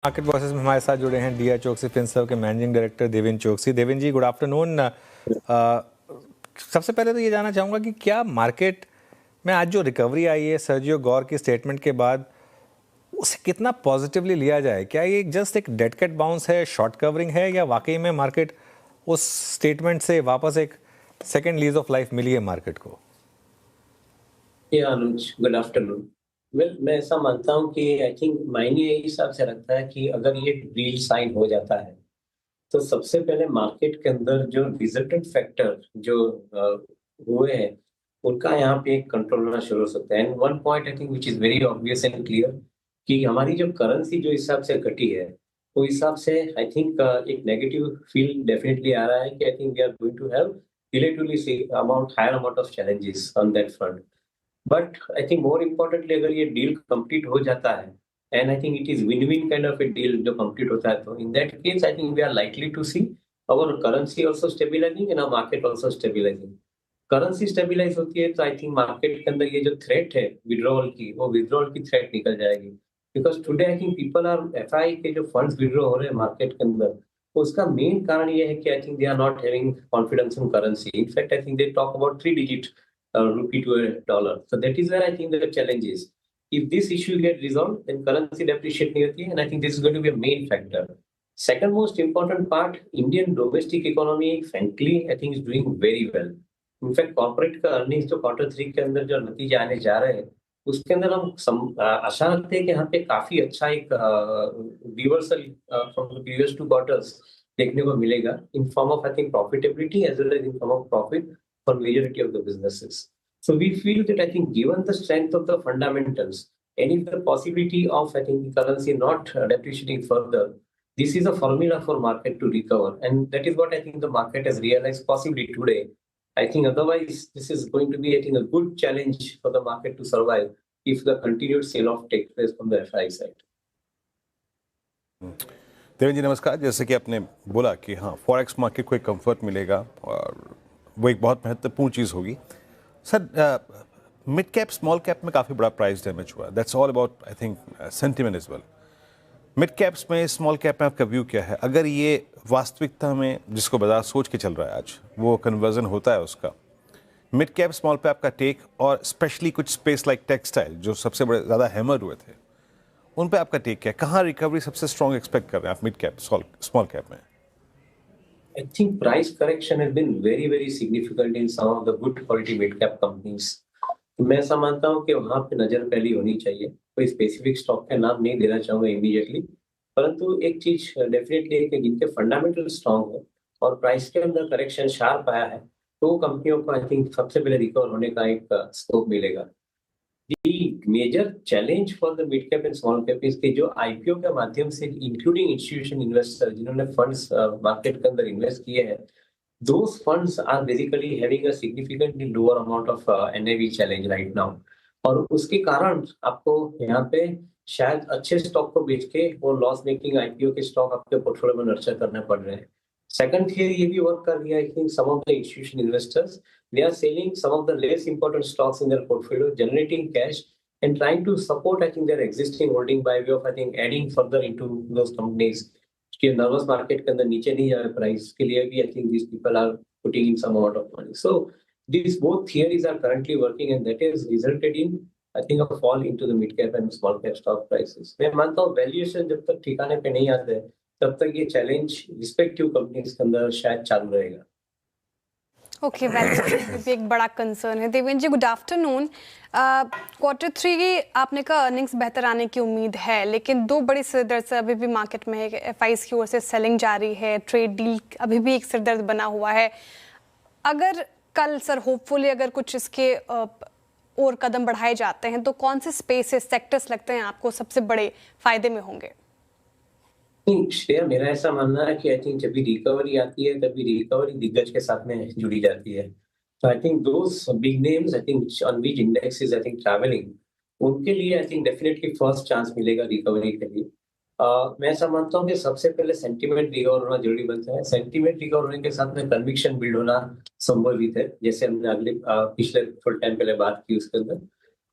Market bosses में हमारे साथ जुड़े हैं डीआर चोकसी फिनसर्व के मैनेजिंग डायरेक्टर देवेंद्र चोकसी। देवेंद्र जी, गुड आफ्टरनून। सबसे पहले तो ये जानना चाहूँगा कि क्या मार्केट में आज जो रिकवरी आई है सर्जियो गौर की स्टेटमेंट के बाद, उसे कितना पॉजिटिवली लिया जाए? क्या ये जस्ट एक डेड कैट बाउंस है, शॉर्ट कवरिंग है, या वाकई में मार्केट उस स्टेटमेंट से वापस एक सेकेंड लीज ऑफ लाइफ मिली है मार्केट को? अनुज, गुड आफ्टरनून। मैं ऐसा मानता हूँ कि आई थिंक मायने यही हिसाब से रखता है कि अगर ये डील साइन हो जाता है तो सबसे पहले मार्केट के अंदर जो रिजल्टेंट फैक्टर जो हुए हैं उनका यहाँ पे एक कंट्रोल होना शुरू हो सकता है। And one point I think which is very obvious and clear कि हमारी जो करेंसी जो हिसाब से घटी है वो हिसाब से आई थिंक एक नेगेटिव फील डेफिनेटली आ रहा है कि I think we are going to have relatively amount higher amount of challenges on that front. But I think more importantly अगर ये डील कंप्लीट हो जाता है and I think it is win win kind of a deal जो complete होता है, तो in that case I think we are likely to see our currency also stabilizing and our market also stabilizing। Currency stabilize होती है तो I think market के अंदर ये जो थ्रेट है विड्रॉल की, वो विड्रॉल की थ्रेट निकल जाएगी। Because today I think people are FI के जो फंड्स विड्रॉ हो रहे हैं मार्केट के अंदर, तो उसका मेन कारण ये है कि I think they are not having confidence in currency. In fact I think they talk about 3 digit rupee to a dollar, so that is where I think the challenge is। if this issue get resolved then currency depreciate नहीं होती है, and I think this is going to be a main factor। second most important part, Indian domestic economy frankly I think is doing very well। In fact corporate का earnings जो Q3 के अंदर जो नतीजे आने जा रहे हैं उसके अंदर हम आशा रखते हैं कि यहाँ पे काफी अच्छा एक reversal from the previous 2 quarters देखने को मिलेगा in form of I think profitability as well as in form of profit for majority of the businesses। So we feel that I think given the strength of the fundamentals and if the possibility of I think the currency not depreciating further, this is a formula for market to recover, and that is what I think the market has realized possibly today। I think otherwise this is going to be I think a good challenge for the market to survive if the continued sell-off takes place from the FI side। Devendra ji नमस्कार। जैसे कि आपने बोला कि हाँ, forex market को एक comfort मिलेगा और वो एक बहुत महत्वपूर्ण चीज़ होगी। Sir, mid cap small cap में काफ़ी बड़ा प्राइस डैमेज हुआ। That's all about I think sentiment as well. Mid caps में स्मॉल कैप में आपका व्यू क्या है? अगर ये वास्तविकता में जिसको बाजार सोच के चल रहा है आज वो कन्वर्जन होता है उसका, मिड कैप स्मॉल कैप का टेक, और स्पेशली कुछ स्पेस लाइक टेक्सटाइल जो सबसे बड़े ज़्यादा हैमर हुए थे, उन पे आपका टेक क्या है? कहाँ रिकवरी सबसे स्ट्रॉन्ग एक्सपेक्ट कर रहे हैं आप मिड कैप स्मॉल कैप में? I think price correction has been very very significant in some of the good quality mid cap companies। मैं ऐसा मानता हूँ कि वहां पे नजर पहली होनी चाहिए। कोई स्पेसिफिक स्टॉक का नाम नहीं देना चाहूंगा इमीडिएटली, परंतु एक चीज डेफिनेटली है कि जिनके फंडामेंटल स्ट्रांग है और प्राइस के अंदर करेक्शन शार्प आया है तो कंपनियों को आई थिंक सबसे पहले रिकवर होने का एक स्कोप मिलेगा। The major challenge for the mid cap and small cap is कि जो आईपीओ के माध्यम से इंक्लूडिंग इंस्टीट्यूशन इन्वेस्टर जिन्होंने फंड्स मार्केट के अंदर इन्वेस्ट किए हैं, those funds are basically having a significantly lower amount of NAV challenge right now। और उसके कारण आपको यहाँ पे शायद अच्छे स्टॉक को बेच के वो लॉस मेकिंग आईपीओ के स्टॉक आपके पोर्टफोलियो में नर्चर करने पड़ रहे हैं। सेकंड थियरी ये भी वर्क कर रही है। I think some of the institution investors they are selling some of the less important stocks in their portfolio, generating cash and trying to support I think their existing holding by way of I think adding further into those companies कि nervous market के अंदर नीचे नहीं जाए price के लिए भी I think these people are putting in some amount of money। So these both theories are currently working and that has resulted in I think a fall into the mid cap and small cap stock prices। मैं मानता हूँ valuation जब तक ठिकाने पे नहीं आते तब तक ये चैलेंज रिस्पेक्टिव कंपनीज के अंदर शायद चालू रहेगा। ओके, वैल्यूएशन भी एक बड़ा कंसर्न है। देवेंद्र जी, गुड आफ्टरनून। Q3 की आपने कहा अर्निंग्स बेहतर आने की उम्मीद है, लेकिन दो बड़ी सिरदर्द अभी भी मार्केट में है। एफआईज की ओर से सेलिंग जारी है, ट्रेड डील अभी भी एक सिरदर्द बना हुआ है। अगर कल सर होपफुली अगर कुछ इसके और कदम बढ़ाए जाते हैं तो कौन से स्पेसेस सेक्टर्स लगते हैं आपको सबसे बड़े फायदे में होंगे? श्रेया, मेरा ऐसा मानना है कि आई थिंक जब भी रिकवरी आती है तभी रिकवरी दिग्गज के साथ में जुड़ी जाती है। तो आई think those big names I think on which index is I think travelling, उनके लिए I think definitely first chance मिलेगा रिकवरी के लिए। मैं ऐसा मानता हूँ कि सबसे पहले सेंटीमेंट रिकवर होना जरूरी बनता है। सेंटीमेंट रिकवर होने के साथ में कन्विक्शन बिल्ड होना संभवित है, जैसे हमने पिछले थोड़े टाइम पहले बात की उसके अंदर।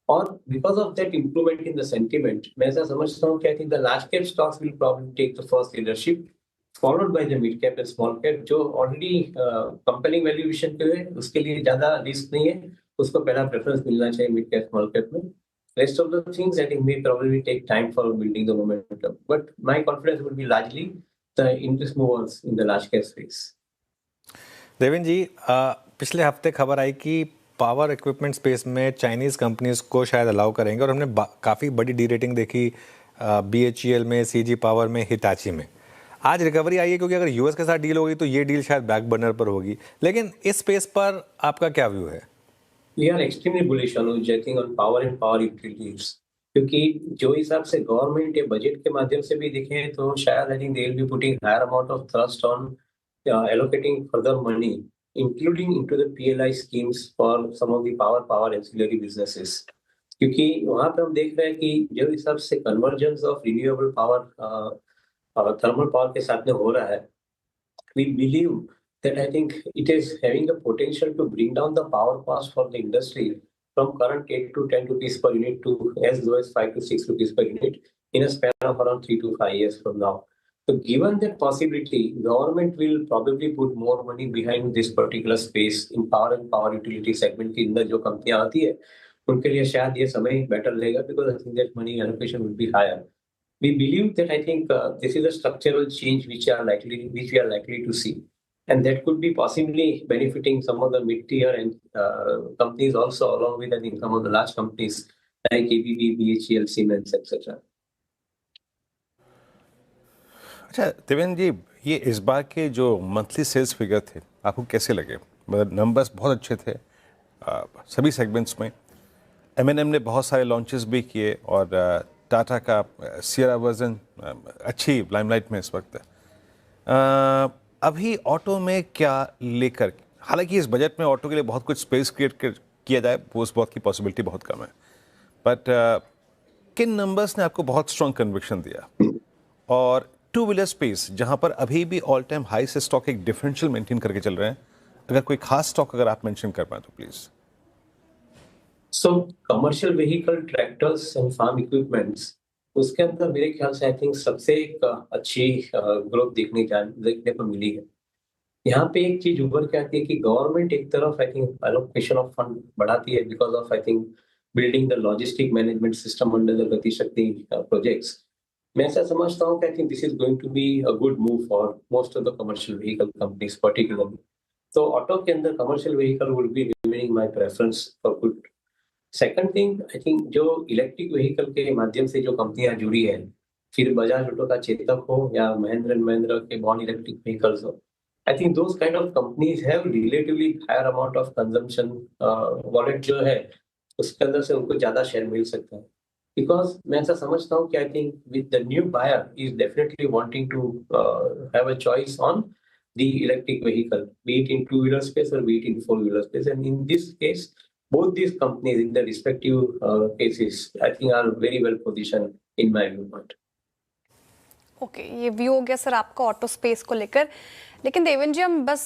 और because of that improvement in the sentiment मैं ऐसा समझता हूँ कि I think the large cap stocks will probably take the first leadership followed by the mid cap and small cap जो ऑलरेडी कंपेनिंग वैल्यूएशन पे है उसके लिए ज्यादा रिस्क नहीं है उसको पहला प्रेफरेंस मिलना चाहिए मिड कैप स्मॉल कैप में rest of the things I think may probably take time for building the momentum but my confidence would be largely the interest movers in the large cap space. Devendra ji पिछले हफ्ते खबर आई कि power equipment space में Chinese companies को शायद allow करेंगे और हमने काफ़ी बड़ी डी रेटिंग देखी BHEL में, CG पावर में, हिताची में. आज रिकवरी आई है क्योंकि अगर यूएस के साथ डील होगी तो ये डील शायद बैक बर्नर पर होगी, लेकिन इस स्पेस पर आपका क्या व्यू है? We are extremely bullish on jetting on power and power utilities क्योंकि जो हिसाब से गवर्नमेंट या बजट के माध्यम से भी दिखे तो शायद I think they will be putting higher amount of thrust on allocating further money including into the PLI schemes for some of the power ancillary businesses क्योंकि वहां पे हम देख रहे हैं कि जो हिसाब से convergence of renewable power thermal power के साथ में हो रहा है we believe that I think it is having the potential to bring down the power cost for the industry from current 8 to 10 rupees per unit to as low as 5 to 6 rupees per unit in a span of around 3 to 5 years from now. So given that possibility, government will probably put more money behind this particular space in power and power utility segment के अंदर जो कंपनियां आती है उनके लिए शायद ये समय बेटर रहेगा because I think that money allocation will be higher. We believe that I think this is a structural change which we are likely to see. And that could be possibly benefiting some of the mid-tier and companies also, along with I think some of the large companies like ABB, BHEL, Siemens, etc. अच्छा देवेंद्र जी, ये इस बार के जो monthly sales figure थे आपको कैसे लगे? मतलब नंबर्स बहुत अच्छे थे सभी सेगमेंट्स में. M&M ने बहुत सारे लॉन्चेस भी किए और टाटा का सियरा वर्जन अच्छी लाइमलाइट में इस वक्त. अभी ऑटो में क्या लेकर, हालांकि इस बजट में ऑटो के लिए बहुत कुछ स्पेस क्रिएट किया जाए वो उस बात की पॉसिबिलिटी बहुत कम है, बट किन नंबर्स ने आपको बहुत स्ट्रॉन्ग कन्विक्शन दिया? और टू व्हीलर स्पेस जहां पर अभी भी ऑल टाइम हाई से स्टॉक एक डिफरेंशियल मेंटेन करके चल रहे हैं, अगर कोई खास स्टॉक अगर आप मेंशन कर पाए तो please. So commercial vehicle, tractors and farm equipments उसके अंदर मेरे ख्याल से आई थिंक सबसे एक अच्छी ग्रोथ देखने को मिली है. यहाँ पे एक चीज उभर के आती है कि गवर्नमेंट एक तरफ I think allocation of fund बढ़ाती है because of I think building the logistic management system under the Gati Shakti projects. मैं ऐसा समझता हूँ कि I think this is going to be a good move for most of the commercial vehicle companies particularly. तो auto के अंदर commercial vehicle would be remaining my preference for good. Second thing I think जो electric vehicle के माध्यम से जो कंपनियां जुड़ी है, फिर बजाज ऑटो का चेतक हो या महिंद्रा एंड महिंद्रा के बॉन इलेक्ट्रिक व्हीकल्स हो, I think those kind of companies have relatively higher amount of consumption wallet जो है उसके अंदर से उनको ज्यादा शेयर मिल सकता है. बिकॉज मैं ऐसा समझता हूँ कि I think with the new buyer is definitely wanting to have a choice on the electric vehicle, be it in two wheeler space और be it in four wheeler space. And in this case both these companies in their respective cases I think are very well positioned in my viewpoint. Okay, ये view हो गया sir आपका auto space को लेकर. लेकिन देवेंद्र जी, हम बस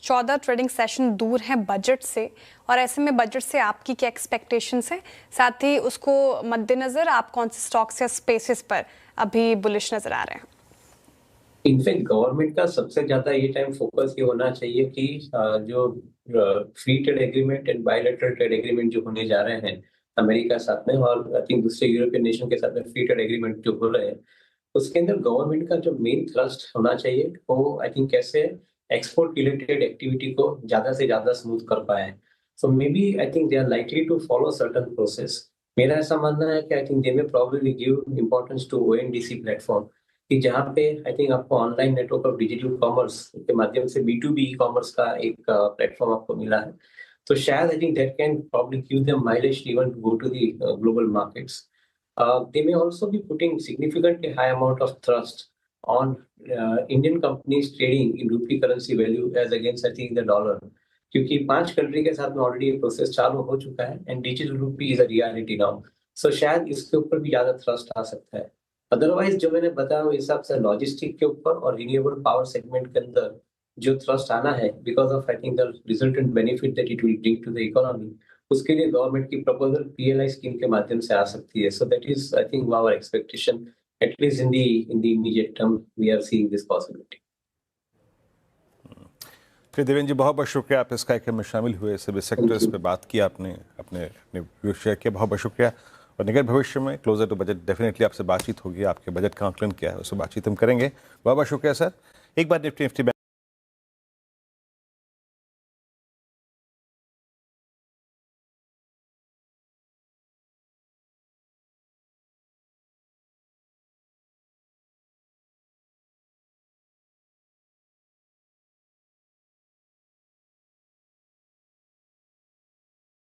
14 trading session दूर हैं बजट से, और ऐसे में बजट से आपकी क्या एक्सपेक्टेशंस हैं, साथ ही उसको मद्देनजर आप कौन से स्टॉक्स या स्पेसेस पर अभी बुलिश नजर आ रहे हैं? इनफैक्ट गवर्नमेंट का सबसे ज्यादा ये टाइम फोकस ये होना चाहिए कि जो free trade agreement and bilateral trade agreement जो होने जा रहे हैं अमेरिका साथ में और आई थिंक दूसरे यूरोपियन नेशन के साथ में फ्री ट्रेड एग्रीमेंट जो हो रहे हैं, उसके अंदर गवर्नमेंट का जो मेन थ्रस्ट होना चाहिए वो आई थिंक कैसे एक्सपोर्ट रिलेटेड एक्टिविटी को ज्यादा से ज्यादा स्मूथ कर पाए. So maybe I think they are likely to follow certain process. मेरा ऐसा मानना है कि I think they may probably give importance to ONDC platform कि जहाँ पे आई थिंक आपको online network of digital commerce के माध्यम से B2B ई कॉमर्स का एक प्लेटफॉर्म आपको मिला है. तो शायद I think that can probably give them mileage even to go to the global markets. They may also be putting significantly high amount of thrust on Indian companies trading in rupee currency value as against I think the dollar. क्योंकि 5 country के साथ में already ये process चालू हो चुका है and digital rupee is a reality now. So शायद इसके ऊपर भी ज्यादा थ्रस्ट आ सकता है. अदरवाइज जो मैंने बताया उस हिसाब से लॉजिस्टिक के ऊपर और रिन्यूएबल पावर सेगमेंट के अंदर जो थ्रस्ट आना है because of I think the resultant benefit that it will bring to the economy, उसके लिए गवर्नमेंट की प्रपोजल PLI स्कीम के माध्यम से आ सकती है. So that is I think our expectation, at least in the immediate term we are seeing this possibility. फिर देवेंद्र जी बहुत बहुत शुक्रिया, आप इस कार्यक्रम में शामिल हुए, सभी सेक्टर्स पे बात किया, आपने अपने अपने व्यू शेयर किया, बहुत बहुत शुक्रिया. और निकट भविष्य में क्लोजर टू बजट डेफिनेटली आपसे बातचीत होगी, आपके बजट का आंकलन क्या है उससे बातचीत हम करेंगे. बहुत बहुत शुक्रिया सर. एक बार निफ्टी